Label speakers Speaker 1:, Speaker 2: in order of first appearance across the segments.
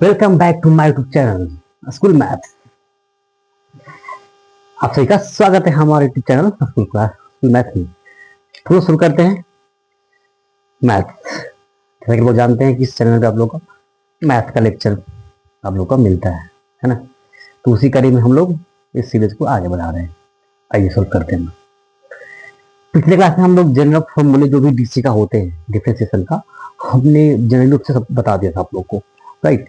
Speaker 1: Welcome back to my YouTube channel school maths. आप सभी का स्वागत है हमारे YouTube channel school class school maths में। तो शुरू करते हैं मैथ्स। जैसा कि लोग जानते हैं कि इस चैनल पे आप लोग को मैथ का लेक्चर आप लोग को मिलता है ना। तो उसी कड़ी में हम लोग इस सीरीज को आगे बढ़ा रहे हैं। आइए शुरू करते हैं। पिछले क्लास में हम लोग जनरल फॉर्मूले जो भी डीसी का होते हैं डिफरेंशिएशन का, हमने जनरल रूप से सब बता दिया था आप लोग को, राइट।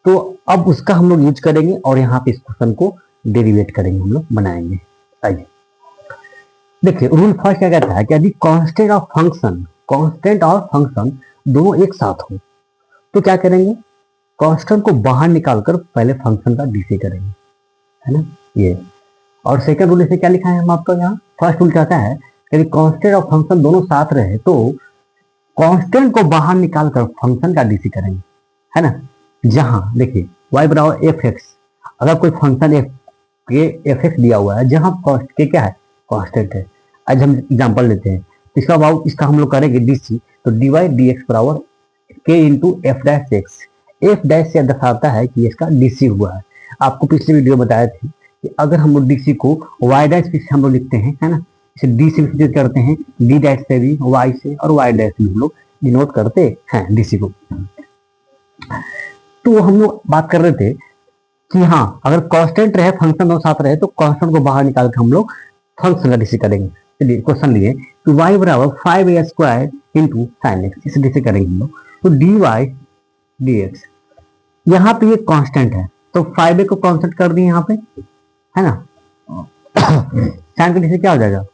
Speaker 1: तो अब उसका हम लोग यूज करेंगे और यहाँ पे इस क्वेश्चन को डेरिवेट करेंगे, हम लोग बनाएंगे। आइए देखिए, रूल फर्स्ट क्या कहता है कि यदि कांस्टेंट और फंक्शन दोनों एक साथ हो तो क्या करेंगे, कांस्टेंट को बाहर निकालकर पहले फंक्शन का डीसी करेंगे, है ना ये। और सेकंड रूल इसे क्या लिखा है हम आपको यहाँ। फर्स्ट रूल कहता है कि यदि कांस्टेंट और फंक्शन दोनों साथ रहे तो कांस्टेंट को बाहर निकालकर फंक्शन का डीसी करेंगे, है ना। जहां देखिए y बराबर एफ एक्स, अगर कोई फंक्शन एफ एक्स दिया हुआ है जहां कॉस्ट के क्या है कांस्टेंट है। आज हम एग्जांपल लेते हैं, इसका भाव इसका हम लोग करेंगे डीसी, तो डी वाई डी एक्स बराबर के into F dash x. F dash से दर्शाता है कि इसका डीसी हुआ है। आपको पिछले वीडियो बताया थी कि अगर हम लोग डीसी को वाई डैश से हम लोग लिखते हैं, है ना, इसे डी से विभाजित करते हैं, डी डैश से भी, वाई से और वाई डैश से भी हम लोग डिनोट करते हैं डीसी को। तो हम लोग बात कर रहे थे कि हाँ, अगर कांस्टेंट रहे फंक्शन दोनों साथ रहे तो कांस्टेंट को बाहर निकाल के हम लोग फंक्शन का डीसी करेंगे। चलिए क्वेश्चन लिए कि y बराबर 5a² इंटू साइन एक्स, इसे डीसी करेंगे हम लोग। तो dy dx, यहाँ पे ये कांस्टेंट है तो 5a को कांस्टेंट कर दिए यहाँ पे, है ना। साइन का डीसी क्या हो जाएगा,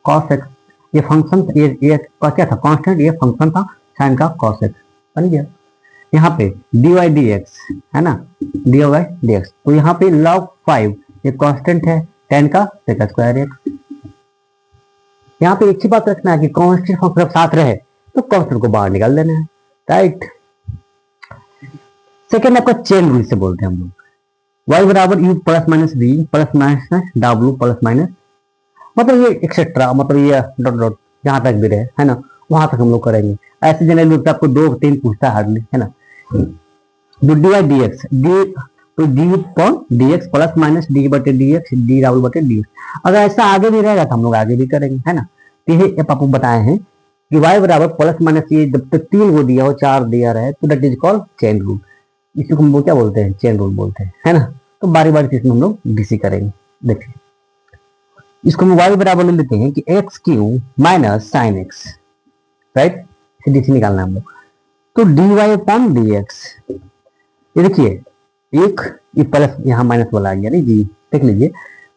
Speaker 1: cos x। ये फंक्शन ये क्या था, कांस्टेंट, ये फंक्शन था साइन का cos x बन गया। यहाँ पे dy dx है ना, dy dx, तो यहाँ पे log 5 ये कांस्टेंट है, tan का सेकंड स्क्वायर एक्स। यहाँ पे एक ही बात रखना है कि कांस्टेंट फंक्शन साथ रहे तो कांस्टेंट को बाहर निकाल देना है, राइट। सेकंड आपका चेन रूल से बोलते हैं हम लोग। y बराबर u plus minus v plus minus w plus minus, मतलब ये एक्सेट्रा, मतलब ये डॉट डॉट जहां तक भी रहे, है ना, वहां तक हम लोग करेंगे। ऐसे जनरल रूप से आपको 2-3 पूछता है हार्डली, है ना। D Y D X, D तो D upon D X plus minus D बटे डी एक्स, डी डबल बटे डी एक्स। अगर ऐसा आगे भी रहेगा तो हम लोग आगे भी करेंगे, है ना। तो ये आपको बताए हैं कि y बराबर प्लस माइनस, ये जब तक 3 को दिया हो 4 दिया रहे तो that is called chain rule. इसी को हम लोग क्या बोलते हैं, चेन रूल बोलते हैं, है ना। तो बारी बारी से इसमें हम लोग डीसी करेंगे। देखिए इसको हम y बराबर ले लेते हैं कि X Q minus sine X, right, इसे डीसी निकालना है हम लोग। तो D Y upon D X, ये देखिए एक ये प्लस यहाँ माइनस वाला आ गया नहीं जी, देख लीजिए।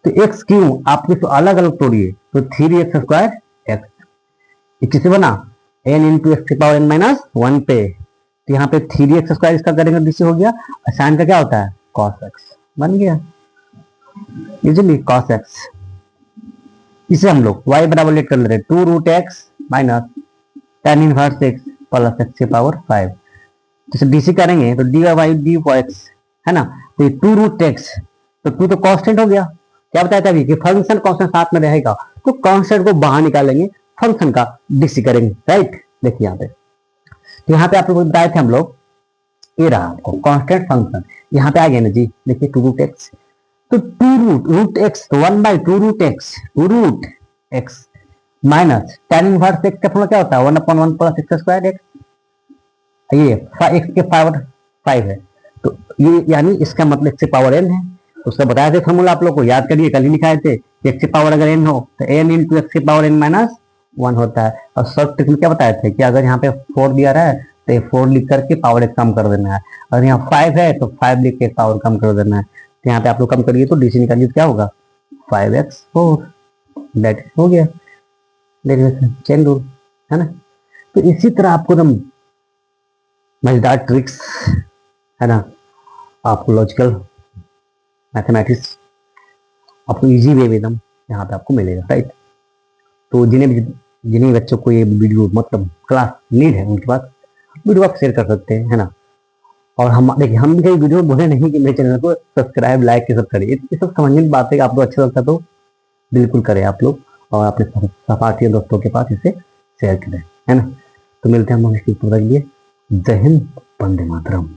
Speaker 1: तो एक्स क्यों आप इसको अलग अलग तोड़िए तो 3x स्क्वायर एक्स, ये किससे बना, n इंटू एक्स की पावर n माइनस 1 पे। तो यहाँ पे 3x स्क्वायर इसका करेंगे डीसी हो गया, और साइन का क्या होता है cos x बन गया, इजीली cos x। इसे हम लोग y बराबर लेट कर ले रहे 2 root X minus tan inverse x plus x की पावर 5। तो डीसी करेंगे तो डी वाई डी एक्स, है ना। तो ये 2 रूट एक्स, तो 2 तो कांस्टेंट हो गया। क्या बताया था अभी कि फंक्शन कांस्टेंट साथ में रहेगा तो कांस्टेंट को बाहर निकालेंगे, फंक्शन का डीसी करेंगे, राइट। देखिए यहाँ पे, तो यहाँ पे आप लोग बताए थे हम लोग, ये रहा आपको कांस्टेंट फंक्शन, यहाँ पे आ गया ना जी। देखिए 2 रूट एक्स, तो 2 रूट एक्स, तो 1/2 root X, 2 root X minus tan inverse X का फॉर्मूला क्या होता है 1/1 प्लस एक्स स्क्वायर एक्स। ये एक्स के पावर 5 है तो ये यानी इसका मतलब एक्स की पावर n है। उसका बताया थे फॉर्मूला, आप लोग को याद करिए, कल ही लिखाए थे कि एक्स की पावर अगर n हो तो n इंटू एक्स की पावर n माइनस 1 होता है। और शॉर्ट ट्रिक में क्या बताए थे कि अगर यहाँ पे 4 दिया रहा है तो ये 4 लिख करके पावर एक कम कर देना है, और यहाँ 5 है तो 5 लिख के पावर कम कर देना है। तो यहाँ पे आप लोग कम करिए तो डीसी निकालिए तो क्या होगा 5x4, दैट हो गया चेन रूल, है ना। तो इसी तरह आपको ना मजेदार ट्रिक्स, है ना, आपको लॉजिकल मैथमेटिक्स आपको इजी वे में एकदम यहाँ पे आपको मिलेगा, राइट। तो जिन्हें बच्चों को ये वीडियो मतलब क्लास नीड है उनके पास वीडियो आप शेयर कर सकते हैं, है ना। और हम देखिए हम कई वीडियो बोले नहीं कि मेरे चैनल को सब्सक्राइब लाइक ये सब करिए, ये सब समझने की बात है। आपको अच्छा लगता तो बिल्कुल करें आप लोग, और अपने सहपाठी दोस्तों के पास इसे शेयर करें, है ना। तो मिलते हैं हम इसके लिए। जय हिंद, वंदे मातरम।